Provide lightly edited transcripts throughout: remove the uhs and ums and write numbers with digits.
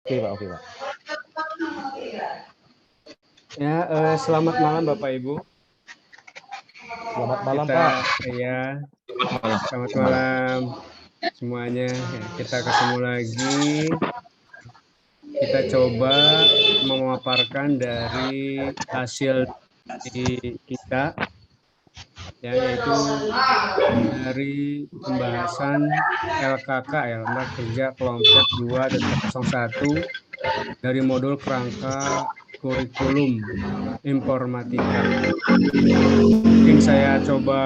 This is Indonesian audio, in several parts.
Oke Pak, oke Pak. Ya, selamat malam Bapak Ibu. Selamat malam Kita Pak. ya, selamat malam semuanya. Ya, kita ketemu lagi. Kita coba memaparkan dari hasil kita, ya, yaitu dari pembahasan LKK, ya, Lembar Kerja Kelompok 2.01 dari modul kerangka kurikulum informatika. Mungkin saya coba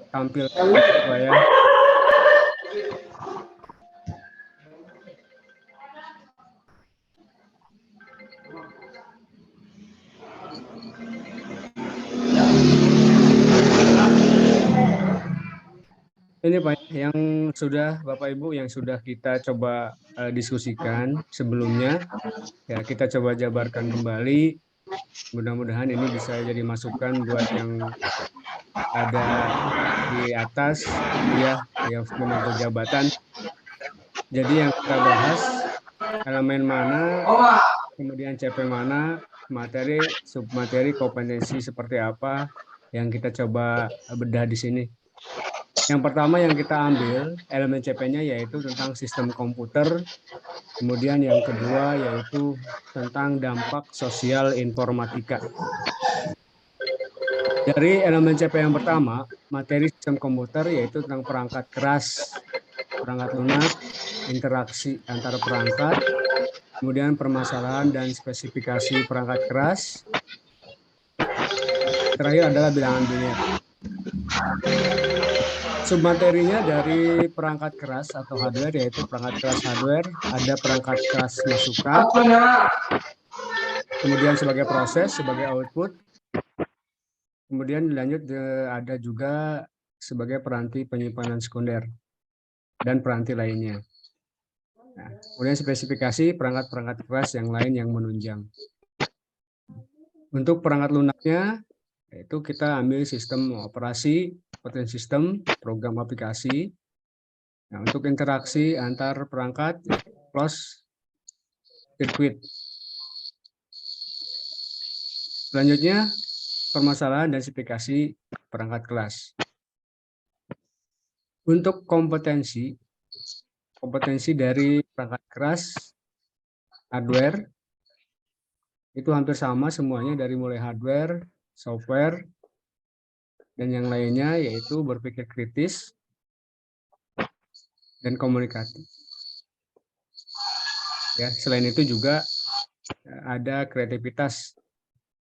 tampilkan Pak ya. Ini Pak, yang sudah Bapak Ibu yang sudah kita coba diskusikan sebelumnya, ya kita coba jabarkan kembali. Mudah-mudahan ini bisa jadi masukan buat yang ada di atas, ya, yang menempuh jabatan. Jadi yang kita bahas elemen mana, kemudian CP mana, materi, submateri, kompetensi seperti apa yang kita coba bedah di sini. Yang pertama yang kita ambil elemen CP-nya yaitu tentang sistem komputer. Kemudian yang kedua yaitu tentang dampak sosial informatika. Dari elemen CP yang pertama, materi sistem komputer yaitu tentang perangkat keras, perangkat lunak, interaksi antar perangkat, kemudian permasalahan dan spesifikasi perangkat keras. Terakhir adalah bilangan biner. Submaterinya dari perangkat keras atau hardware, yaitu perangkat keras hardware, ada perangkat keras masukan, kemudian sebagai proses, sebagai output, kemudian dilanjut ada juga sebagai peranti penyimpanan sekunder, dan peranti lainnya. Nah, kemudian spesifikasi perangkat-perangkat keras yang lain yang menunjang. Untuk perangkat lunaknya, yaitu kita ambil sistem operasi, operating system, program aplikasi. Nah, untuk interaksi antar perangkat, close circuit. Selanjutnya, permasalahan dan spesifikasi perangkat kelas. Untuk kompetensi dari perangkat keras, hardware, itu hampir sama semuanya dari mulai hardware, software, dan yang lainnya, yaitu berpikir kritis dan komunikatif. Ya, selain itu juga ada kreativitas,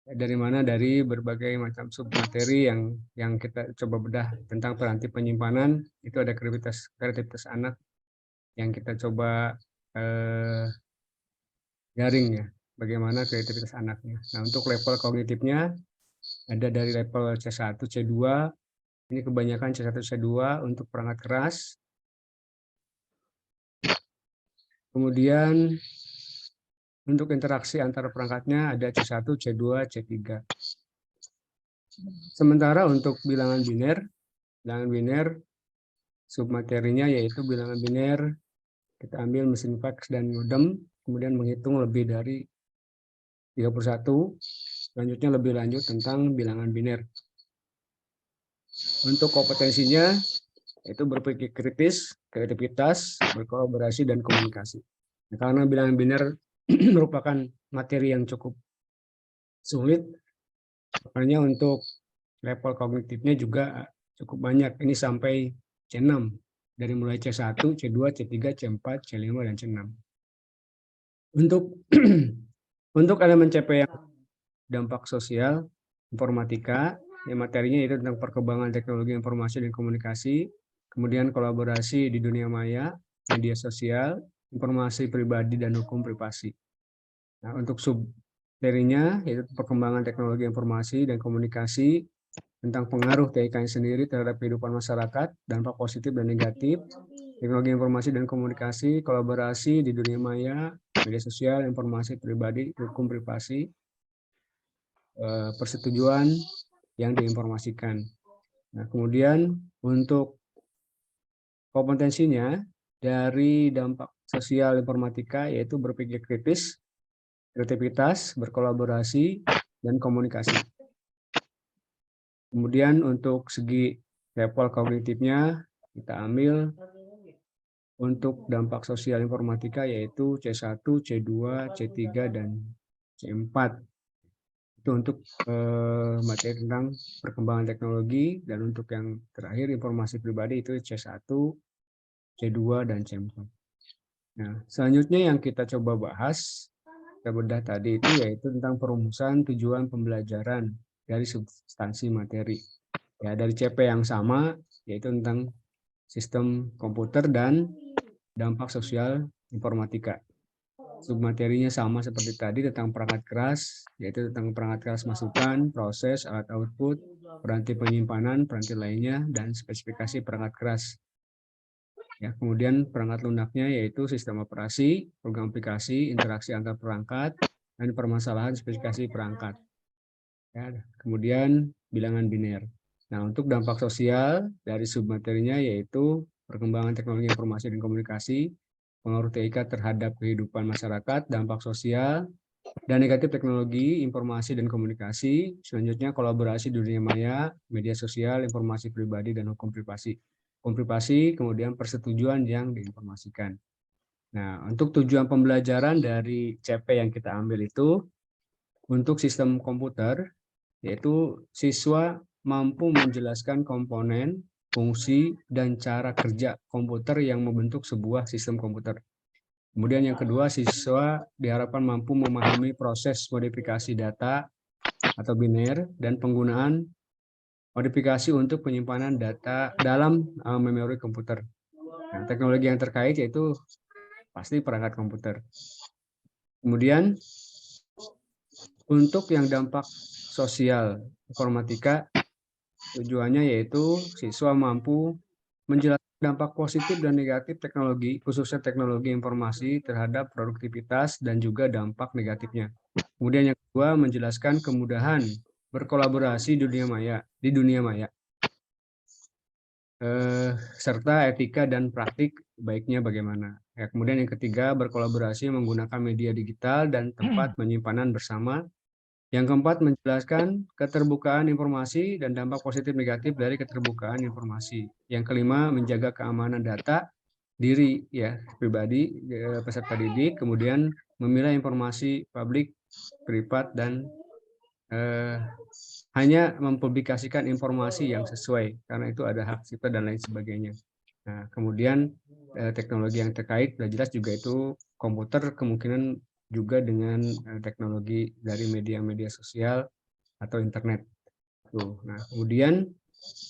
dari mana dari berbagai macam submateri yang kita coba bedah tentang peranti penyimpanan. Itu ada kreativitas anak yang kita coba garing, ya, bagaimana kreativitas anaknya. Nah, untuk level kognitifnya ada dari level C1, C2, ini kebanyakan C1, C2 untuk perangkat keras. Kemudian untuk interaksi antar perangkatnya ada C1, C2, C3. Sementara untuk bilangan biner submaterinya yaitu bilangan biner, kita ambil mesin fax dan modem, kemudian menghitung lebih dari 31, selanjutnya lebih lanjut tentang bilangan biner. Untuk kompetensinya itu berpikir kritis, kreativitas, berkolaborasi, dan komunikasi. Nah, karena bilangan biner merupakan materi yang cukup sulit, makanya untuk level kognitifnya juga cukup banyak. Ini sampai C6, dari mulai C1, C2, C3, C4, C5, dan C6. Untuk elemen CP yang dampak sosial informatika, yang materinya itu tentang perkembangan teknologi informasi dan komunikasi, kemudian kolaborasi di dunia maya, media sosial, informasi pribadi, dan hukum privasi. Nah, untuk submaterinya yaitu perkembangan teknologi informasi dan komunikasi, tentang pengaruh TIK sendiri terhadap kehidupan masyarakat, dampak positif dan negatif, teknologi informasi dan komunikasi, kolaborasi di dunia maya, media sosial, informasi pribadi, hukum privasi, persetujuan yang diinformasikan. Nah, kemudian untuk kompetensinya dari dampak sosial informatika yaitu berpikir kritis, kreativitas, berkolaborasi, dan komunikasi. Kemudian untuk segi level kognitifnya kita ambil untuk dampak sosial informatika yaitu C1, C2, C3, dan C4. Itu untuk materi tentang perkembangan teknologi, dan untuk yang terakhir informasi pribadi itu C1, C2, dan C4. Nah, selanjutnya yang kita coba bahas, kita bedah tadi itu yaitu tentang perumusan tujuan pembelajaran dari substansi materi. Ya, dari CP yang sama, yaitu tentang sistem komputer dan dampak sosial informatika. Submaterinya sama seperti tadi tentang perangkat keras, yaitu tentang perangkat keras masukan, proses, alat output, peranti penyimpanan, peranti lainnya, dan spesifikasi perangkat keras. Ya, kemudian perangkat lunaknya yaitu sistem operasi, program aplikasi, interaksi antar perangkat, dan permasalahan spesifikasi perangkat. Ya, kemudian bilangan biner. Nah, untuk dampak sosial dari submaterinya yaitu perkembangan teknologi informasi dan komunikasi, pengaruh TIK terhadap kehidupan masyarakat, dampak sosial, dan negatif teknologi, informasi, dan komunikasi. Selanjutnya kolaborasi dunia maya, media sosial, informasi pribadi, dan hukum privasi. Hukum privasi, kemudian persetujuan yang diinformasikan. Nah, untuk tujuan pembelajaran dari CP yang kita ambil itu, untuk sistem komputer, yaitu siswa mampu menjelaskan komponen, fungsi, dan cara kerja komputer yang membentuk sebuah sistem komputer. Kemudian yang kedua, siswa diharapkan mampu memahami proses modifikasi data atau biner dan penggunaan modifikasi untuk penyimpanan data dalam memori komputer. Nah, teknologi yang terkait yaitu pasti perangkat komputer. Kemudian untuk yang dampak sosial informatika, tujuannya yaitu siswa mampu menjelaskan dampak positif dan negatif teknologi, khususnya teknologi informasi terhadap produktivitas dan juga dampak negatifnya. Kemudian yang kedua, menjelaskan kemudahan berkolaborasi di dunia maya, serta etika dan praktik baiknya bagaimana. Ya, kemudian yang ketiga, berkolaborasi menggunakan media digital dan tempat penyimpanan bersama. Yang keempat, menjelaskan keterbukaan informasi dan dampak positif negatif dari keterbukaan informasi. Yang kelima, menjaga keamanan data diri ya pribadi peserta didik, kemudian memilah informasi publik, privat, dan hanya mempublikasikan informasi yang sesuai karena itu ada hak cipta dan lain sebagainya. Nah, kemudian teknologi yang terkait sudah jelas juga itu komputer kemungkinan juga dengan teknologi dari media-media sosial atau internet. Tuh. Nah, kemudian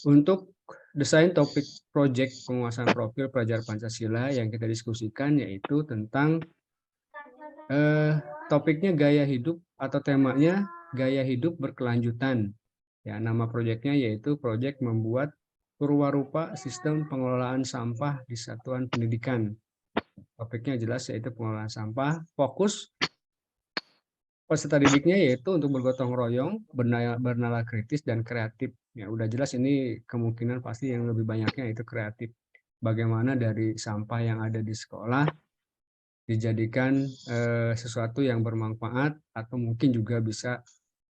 untuk desain topik project penguasaan profil pelajar Pancasila yang kita diskusikan yaitu tentang topiknya gaya hidup atau temanya gaya hidup berkelanjutan. Ya, nama proyeknya yaitu proyek membuat perwarupa sistem pengelolaan sampah di satuan pendidikan. Topiknya jelas yaitu pengelolaan sampah. Fokus peserta didiknya yaitu untuk bergotong royong, bernalar kritis, dan kreatif. Ya, udah jelas ini kemungkinan pasti yang lebih banyaknya itu kreatif. Bagaimana dari sampah yang ada di sekolah dijadikan sesuatu yang bermanfaat atau mungkin juga bisa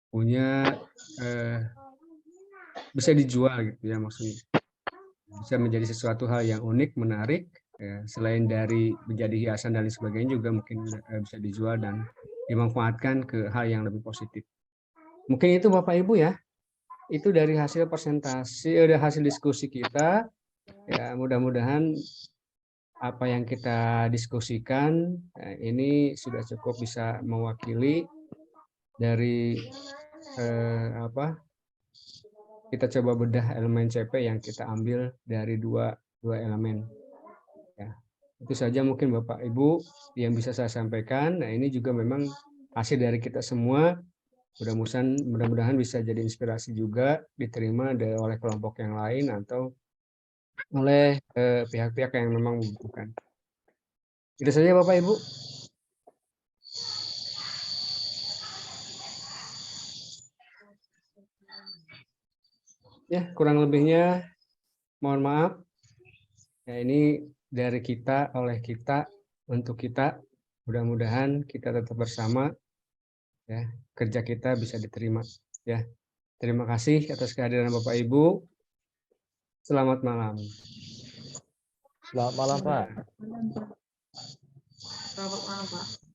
punya bisa dijual gitu ya maksudnya. Bisa menjadi sesuatu hal yang unik, menarik. Ya, selain dari menjadi hiasan dan lain sebagainya juga mungkin bisa dijual dan dimanfaatkan ke hal yang lebih positif. Mungkin itu Bapak Ibu ya. Itu dari hasil presentasi, dari hasil diskusi kita. Ya, mudah-mudahan apa yang kita diskusikan ini sudah cukup bisa mewakili dari kita coba bedah elemen CP yang kita ambil dari dua elemen. Ya, itu saja mungkin Bapak Ibu yang bisa saya sampaikan. Nah, ini juga memang hasil dari kita semua. Mudah-mudahan bisa jadi inspirasi juga diterima oleh kelompok yang lain atau oleh pihak-pihak yang memang membutuhkan. Itu saja Bapak Ibu. Ya, kurang lebihnya mohon maaf. Ya, ini dari kita, oleh kita. untuk kita. Mudah-mudahan kita tetap bersama, ya, kerja kita bisa diterima, ya. Terima kasih atas kehadiran Bapak Ibu. Selamat malam. Selamat malam, Pak. Selamat malam, Pak.